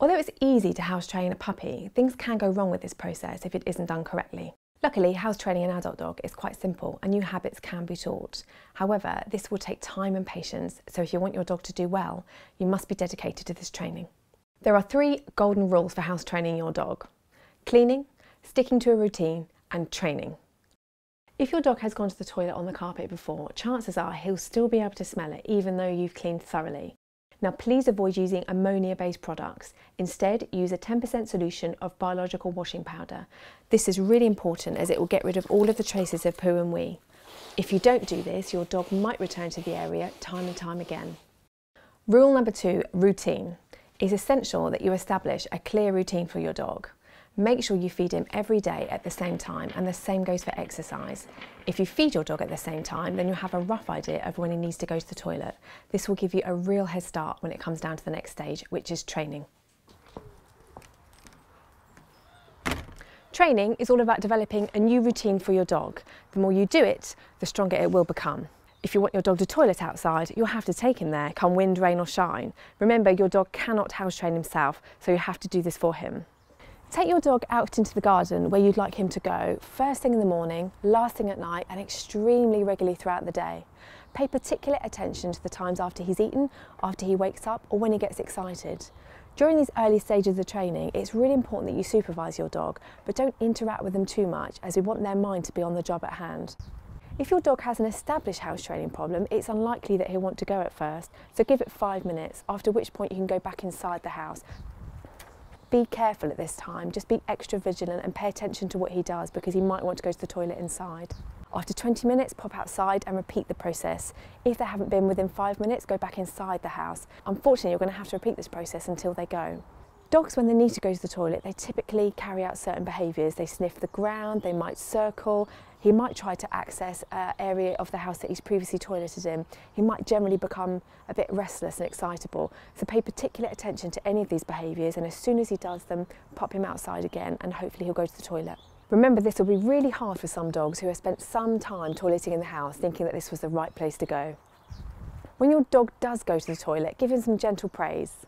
Although it's easy to house train a puppy, things can go wrong with this process if it isn't done correctly. Luckily, house training an adult dog is quite simple and new habits can be taught. However, this will take time and patience, so if you want your dog to do well, you must be dedicated to this training. There are 3 golden rules for house training your dog: cleaning, sticking to a routine, and training. If your dog has gone to the toilet on the carpet before, chances are he'll still be able to smell it even though you've cleaned thoroughly. Now please avoid using ammonia-based products. Instead, use a 10% solution of biological washing powder. This is really important as it will get rid of all of the traces of poo and wee. If you don't do this, your dog might return to the area time and time again. Rule number 2, routine. It's essential that you establish a clear routine for your dog. Make sure you feed him every day at the same time, and the same goes for exercise. If you feed your dog at the same time, then you'll have a rough idea of when he needs to go to the toilet. This will give you a real head start when it comes down to the next stage, which is training. Training is all about developing a new routine for your dog. The more you do it, the stronger it will become. If you want your dog to toilet outside, you'll have to take him there, come wind, rain or shine. Remember, your dog cannot house train himself, so you have to do this for him. Take your dog out into the garden where you'd like him to go, first thing in the morning, last thing at night, and extremely regularly throughout the day. Pay particular attention to the times after he's eaten, after he wakes up, or when he gets excited. During these early stages of training, it's really important that you supervise your dog, but don't interact with them too much, as we want their mind to be on the job at hand. If your dog has an established house training problem, it's unlikely that he'll want to go at first, so give it 5 minutes, after which point you can go back inside the house. Be careful at this time, just be extra vigilant and pay attention to what he does because he might want to go to the toilet inside. After 20 minutes, pop outside and repeat the process. If they haven't been within 5 minutes, go back inside the house. Unfortunately, you're going to have to repeat this process until they go. Dogs, when they need to go to the toilet, they typically carry out certain behaviours. They sniff the ground, they might circle, he might try to access an area of the house that he's previously toileted in. He might generally become a bit restless and excitable. So pay particular attention to any of these behaviours, and as soon as he does them, pop him outside again and hopefully he'll go to the toilet. Remember, this will be really hard for some dogs who have spent some time toileting in the house thinking that this was the right place to go. When your dog does go to the toilet, give him some gentle praise.